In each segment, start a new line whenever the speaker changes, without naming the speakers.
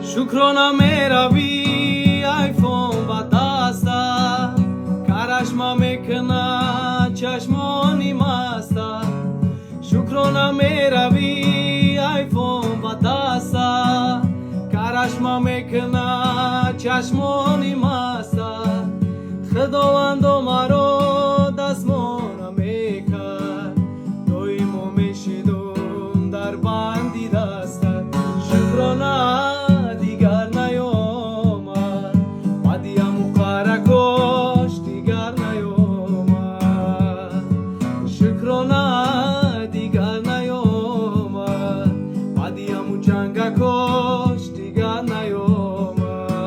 شکرانه میروی ایفون و دسته کرشمه میکنه چشمانی مسته شکرانه میروی ایفون و دسته کرشمه میکنه چشمانی مسته خداوند مرا دستمانه میکرد دویمو میشیدم در بندی دسته شکرانه دیگر نیامد مدیم و قرکش دیگر نیامد شکرانه دیگر نیامد مدیم و جنگکش دیگر نیامد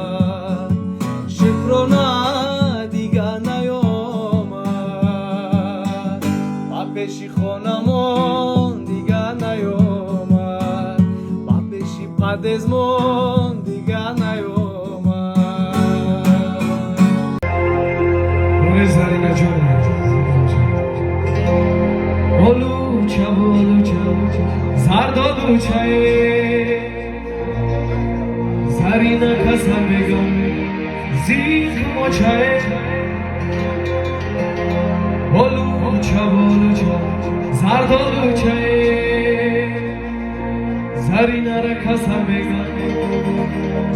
شکرانه دیگر نیامد با پیشی خانمون دیگر نیامد با پیشی پدزمون دیگر نیامد
اون زرینه جون oluşa zardaluçay zarina kasamegam zikh moçay oluşa zardaluçay zarina kasamegam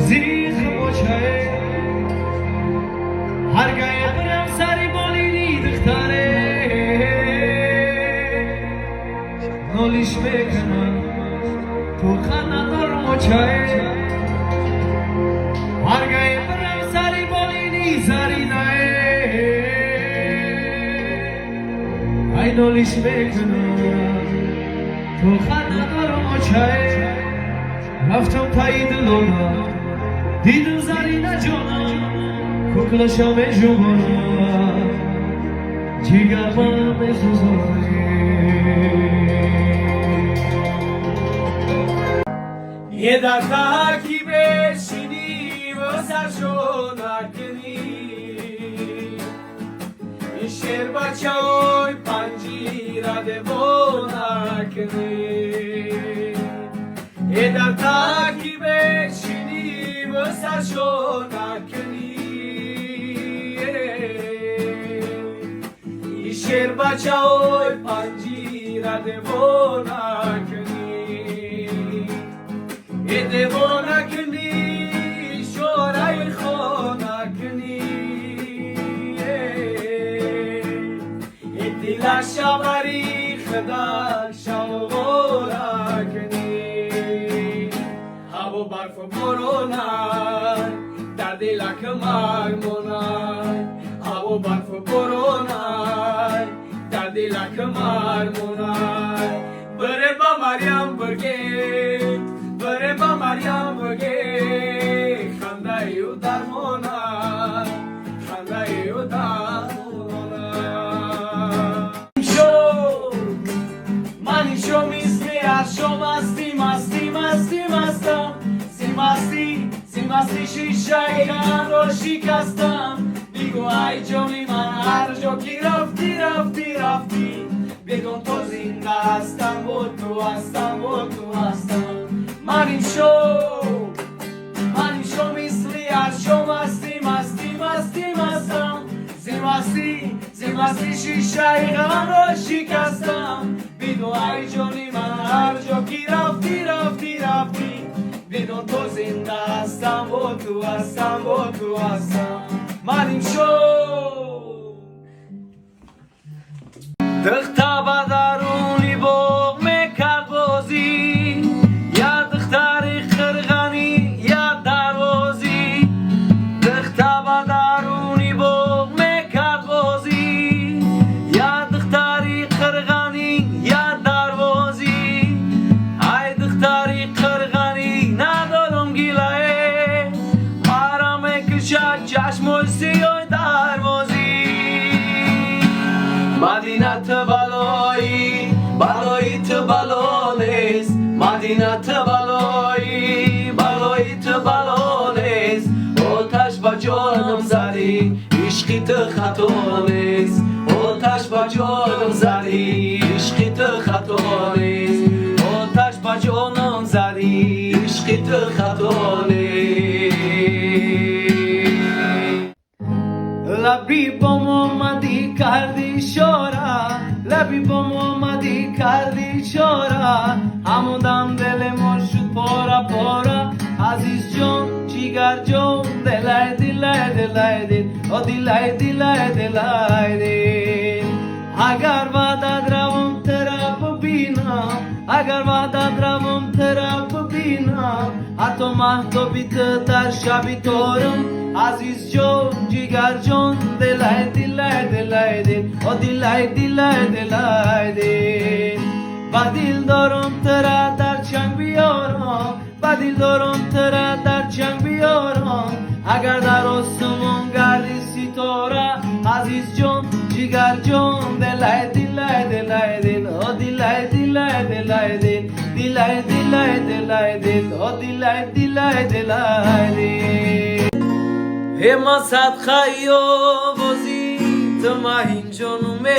zikh moçay har gaye bram sari bolini diktare نولیش میکنم تو خنددار مچای هرگاه برم سری بالینی زری نای ای نولیش میکنم تو خنددار مچای رفتم تایی دلونا دیدم زری نجانا ککلشم جوانا جیگر من سوزانی
یه دفعه کی بشینی و سرشو نکنی این شعر بچه های پنجیره دو نکنی یه دفعه کی بشینی و سرشو نکنی این شعر بچه های پنجیره دو نکنی دیوانه کنی شورای خانه کنی دل شبری خدر شوارا کنی هوا برف و بارونای در دلک مرمونای هوا برف و بارونای در دلک مرمونای بره با مریم بگید بره با مریم بگی خنده یو درمانه خنده یو درمانه من شو میزمی از شو مستی مستی مستی مستم سی مستی شیشه ایران رو شکستم بگو ای جانی من هر جا کی رفتی رفتی رفتی بگم تو زنده هستم و تو هستم و تو هستم من شو مثلی از شو مستی مستی مستی مستم زی مستی شیشه غم رو شکستم بدون ای جانی من هر جا کی رفتی رفتی رفتی بدون تو زنده هستم و تو هستم و تو هستم من شو دختر با درونی باغ میکرد بازی چشم سیاه دروازی مدینت بلایی بلایت بلا نیست مدینت بلایی بلایت بلا نیست آتش با جانم زدی عشقیت خطا نیست آتش با جانم زدی عشقیت خطا نیست آتش با جانم زدی عشقیت חית חתוני لبی بام آمدی کردی شورا لبی بام آمدی کردی شورا همون دم دل ما شد پارا پارا عزیز جان جیگر جان دلای دلای دلای دل او دلای دلای دلای دل اگر وعدت روم ترا ببینم اگر وعدت روم ترا ببینم حتی محتابیت در شبی تارم عزیز جان جیگر جان دلای دلای دلای دل او دلای دلای دلای دل با دل دارم ترا در چنگ بیارم با دل دارم ترا در چنگ بیارم اگر در آسمان گردی ستاره عزیز جان جیگر جان دلای دلای دلای دل او دلای دلای دلای دل دلای دلای دلای دل او دلای دلای دلای دل هما صد خیو وزید ما این جنومه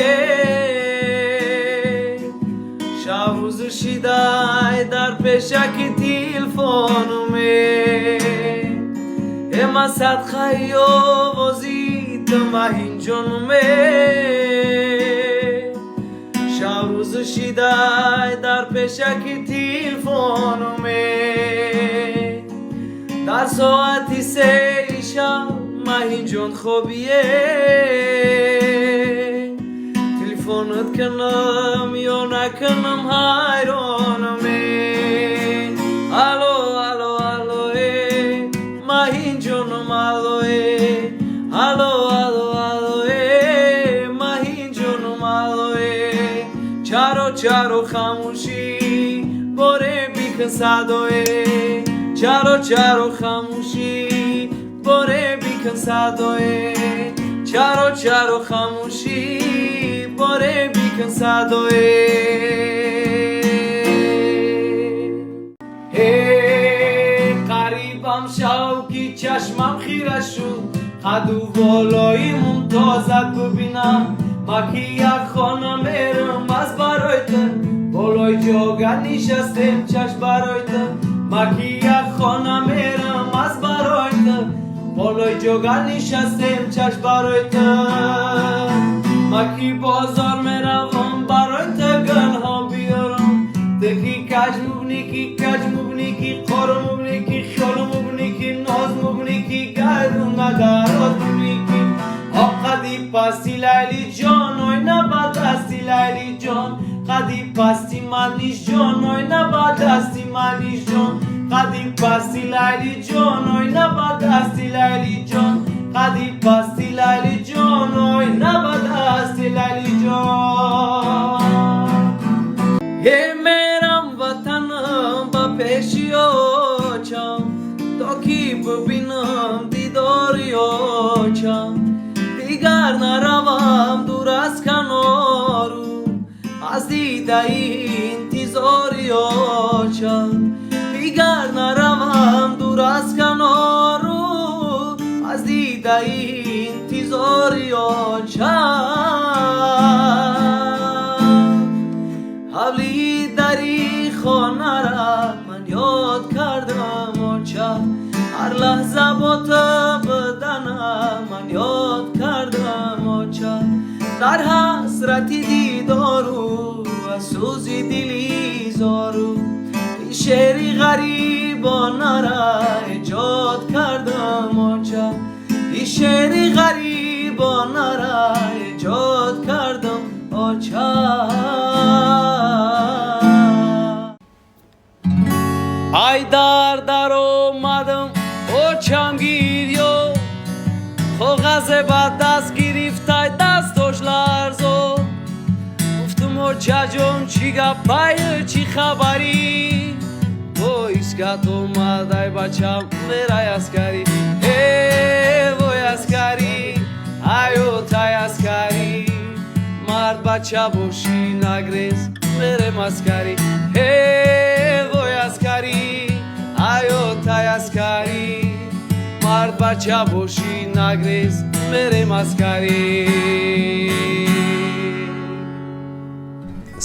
شب روز شیدای در پیشک تلفنومه هما صد خیو وزید ما این جنومه شب روز شیدای در پیشک تلفنومه در ساعتی سه شب ماهی جان خوبیه تلفنت کنم یا نکنم حیرانمه الو الو الو ماهی جانم الو الو الو الو ماهی جانم الو چارو چارو خاموشی باره بیکن صدای چارو چارو خاموشی باره بیکن صدای چارو چارو خاموشی باره بیکن صدای قریبم شوکی چشمم خیره شد خدو بالای ممتازت ببینم ما که یک خانه میرم از برایت بالای جاگر نشستم چشم برایت ما که یک خانه میرم از برایت بالای جاگر نشستم چشم برایت ما که بازار میروم برایت گنها بیارم دکی کج مبنی کی کج مبنی کی قار مبنی کی خیال مبنی کی ناز مبنی کی گردون ندارد مبنی کی قدی پستی لیلی جان اوی نباد دستی لیلی جان قدی پستی منیش جان اوی نباد دستی منیش جان قدی پستی لیلی جان اوی نباد دستی لیلی جان قدی پستی لیلی جان اوی نباد دستی لیلی جان یه میرم وطنم با پیشی آچم تا کی ببینم دیداری آچم دیگر نروم دور از کنارو از دیده انتظاری آچم دیگر نروم دور از کنارو از دیده انتظاری آچم حولی دری خانه را من یاد کردم آچم هر لحظه با تو بدنم من یاد کردم آچم در حسرتی دیدارو و سوزی دلی زارو این شعری غریبانه را ایجاد کردم آچم این شعری غریبانه را ایجاد کردم آچم ای در اومدم آچم گیریو کاغذ بعد دست گرفته دستش لرزو گفتم آچه جون چی گپای چی خبری وایسکت اومد ای بچم برای اسکری وای اسکری ایو تای اسکری مرد بچه باشی نگریز بره مسکری وای اسکری ایو تای اسکری مرد بچه باشی نگریز بره مسکری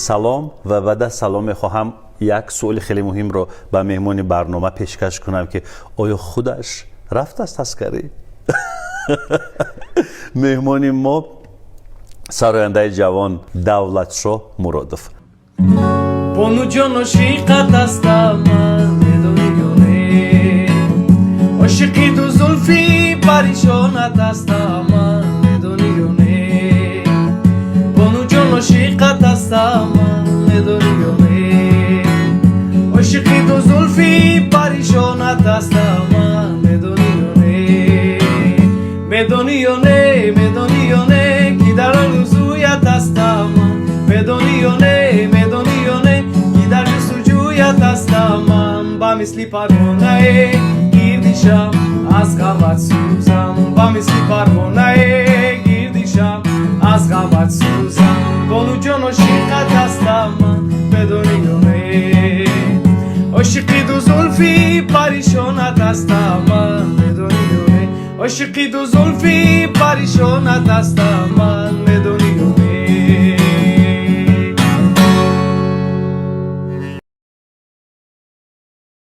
سلام و بعد از سلام میخواهم یک سوال خیلی مهم رو به مهمون برنامه پیشکش کنم که آیا خودش رفت از تسکری؟ مهمون ما سراینده جوان دولتشاه مرادوف.
بانو جان عاشقت هستم من بدونی یا نه، عاشقی دو زلفی پریشانت هستم من بدونی یا نه، بانو جان عاشقت هستم من بدونی یا نه، عاشقی دو زلفی پریشانت هستم من بدونی یا نه، بدونی یا نه، بدونی یا نه که در آرزویت هستم من بدونی یا نه، بدونی یا نه که در جستجویت هستم من، با مثل پروانه گردشم از غمت سوزم، با مثل پروانه گردشم از غمت سوزم، بانو جان عاشقت هستم من بدونی یا نه، عاشقی دو زلفی پریشانت هستم من بدونی یا نه، عاشقی دو زلفی پریشانت هستم من